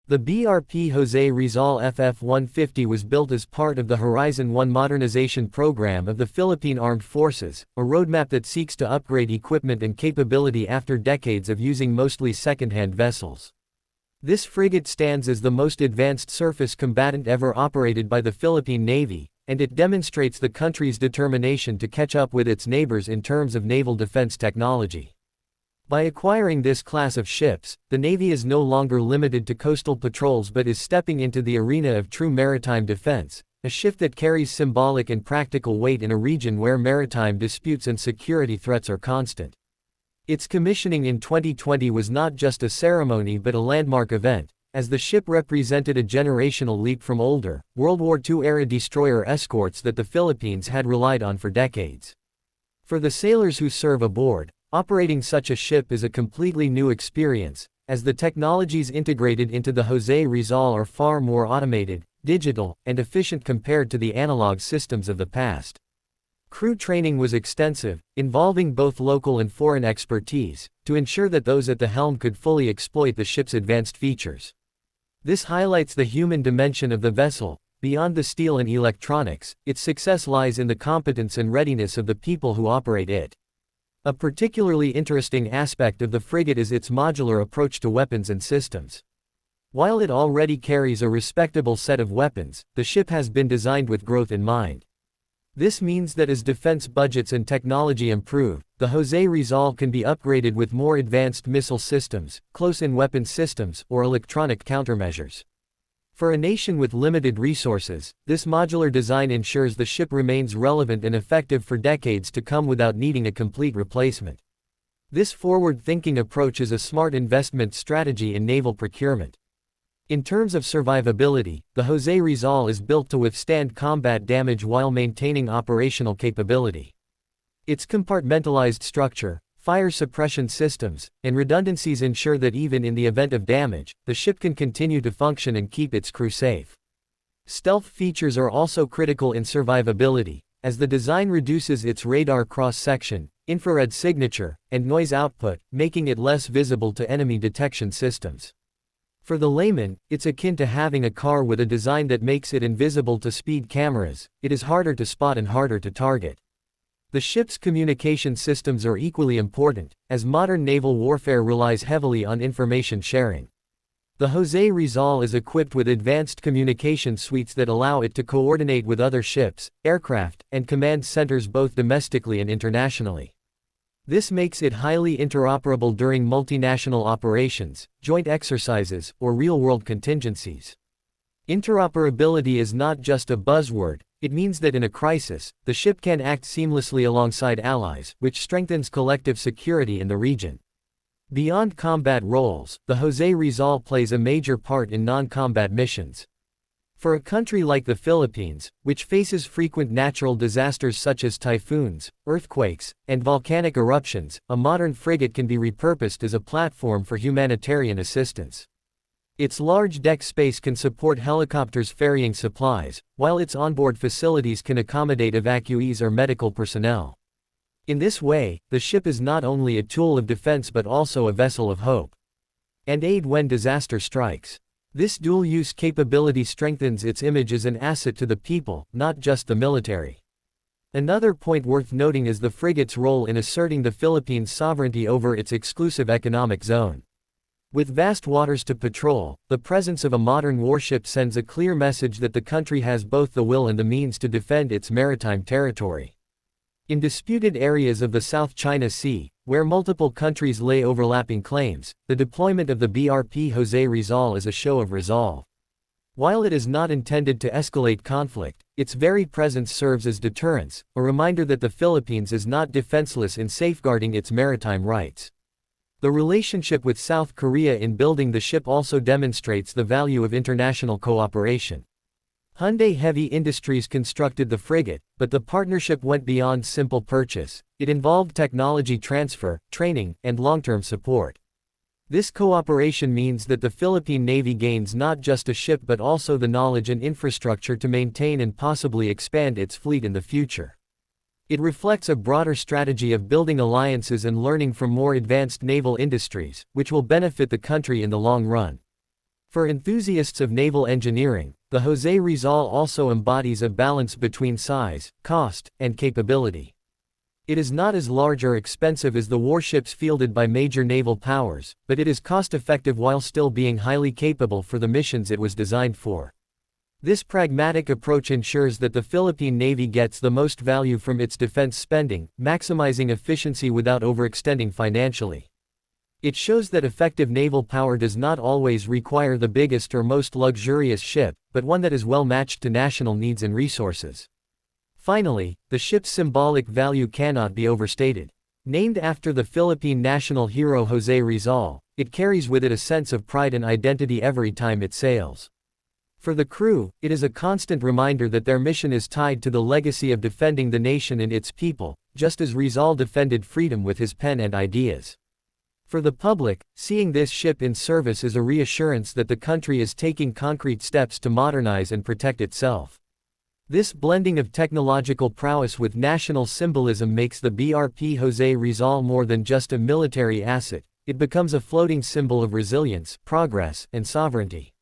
The BRP Jose Rizal FF-150 was built as part of the Horizon 1 modernization program of the Philippine Armed Forces, a roadmap that seeks to upgrade equipment and capability after decades of using mostly second-hand vessels. This frigate stands as the most advanced surface combatant ever operated by the Philippine Navy, and it demonstrates the country's determination to catch up with its neighbors in terms of naval defense technology. By acquiring this class of ships, the Navy is no longer limited to coastal patrols but is stepping into the arena of true maritime defense, a shift that carries symbolic and practical weight in a region where maritime disputes and security threats are constant. Its commissioning in 2020 was not just a ceremony but a landmark event, as the ship represented a generational leap from older, World War II-era destroyer escorts that the Philippines had relied on for decades. For the sailors who serve aboard, operating such a ship is a completely new experience, as the technologies integrated into the Jose Rizal are far more automated, digital, and efficient compared to the analog systems of the past. Crew training was extensive, involving both local and foreign expertise, to ensure that those at the helm could fully exploit the ship's advanced features. This highlights the human dimension of the vessel. Beyond the steel and electronics, its success lies in the competence and readiness of the people who operate it. A particularly interesting aspect of the frigate is its modular approach to weapons and systems. While it already carries a respectable set of weapons, the ship has been designed with growth in mind. This means that as defense budgets and technology improve, the Jose Rizal can be upgraded with more advanced missile systems, close-in weapon systems, or electronic countermeasures. For a nation with limited resources, this modular design ensures the ship remains relevant and effective for decades to come without needing a complete replacement. This forward-thinking approach is a smart investment strategy in naval procurement. In terms of survivability, the Jose Rizal is built to withstand combat damage while maintaining operational capability. Its compartmentalized structure, fire suppression systems, and redundancies ensure that even in the event of damage, the ship can continue to function and keep its crew safe. Stealth features are also critical in survivability, as the design reduces its radar cross-section, infrared signature, and noise output, making it less visible to enemy detection systems. For the layman, it's akin to having a car with a design that makes it invisible to speed cameras. It is harder to spot and harder to target. The ship's communication systems are equally important, as modern naval warfare relies heavily on information sharing. The Jose Rizal is equipped with advanced communication suites that allow it to coordinate with other ships, aircraft, and command centers both domestically and internationally. This makes it highly interoperable during multinational operations, joint exercises, or real-world contingencies. Interoperability is not just a buzzword. It means that in a crisis, the ship can act seamlessly alongside allies, which strengthens collective security in the region. Beyond combat roles, the Jose Rizal plays a major part in non-combat missions. For a country like the Philippines, which faces frequent natural disasters such as typhoons, earthquakes, and volcanic eruptions, a modern frigate can be repurposed as a platform for humanitarian assistance. Its large deck space can support helicopters ferrying supplies, while its onboard facilities can accommodate evacuees or medical personnel. In this way, the ship is not only a tool of defense but also a vessel of hope and aid when disaster strikes. This dual-use capability strengthens its image as an asset to the people, not just the military. Another point worth noting is the frigate's role in asserting the Philippines' sovereignty over its exclusive economic zone. With vast waters to patrol, the presence of a modern warship sends a clear message that the country has both the will and the means to defend its maritime territory. In disputed areas of the South China Sea, where multiple countries lay overlapping claims, the deployment of the BRP Jose Rizal is a show of resolve. While it is not intended to escalate conflict, its very presence serves as deterrence, a reminder that the Philippines is not defenseless in safeguarding its maritime rights. The relationship with South Korea in building the ship also demonstrates the value of international cooperation. Hyundai Heavy Industries constructed the frigate, but the partnership went beyond simple purchase. It involved technology transfer, training, and long-term support. This cooperation means that the Philippine Navy gains not just a ship but also the knowledge and infrastructure to maintain and possibly expand its fleet in the future. It reflects a broader strategy of building alliances and learning from more advanced naval industries, which will benefit the country in the long run. For enthusiasts of naval engineering, the Jose Rizal also embodies a balance between size, cost, and capability. It is not as large or expensive as the warships fielded by major naval powers, but it is cost-effective while still being highly capable for the missions it was designed for. This pragmatic approach ensures that the Philippine Navy gets the most value from its defense spending, maximizing efficiency without overextending financially. It shows that effective naval power does not always require the biggest or most luxurious ship, but one that is well matched to national needs and resources. Finally, the ship's symbolic value cannot be overstated. Named after the Philippine national hero Jose Rizal, it carries with it a sense of pride and identity every time it sails. For the crew, it is a constant reminder that their mission is tied to the legacy of defending the nation and its people, just as Rizal defended freedom with his pen and ideas. For the public, seeing this ship in service is a reassurance that the country is taking concrete steps to modernize and protect itself. This blending of technological prowess with national symbolism makes the BRP Jose Rizal more than just a military asset, it becomes a floating symbol of resilience, progress, and sovereignty.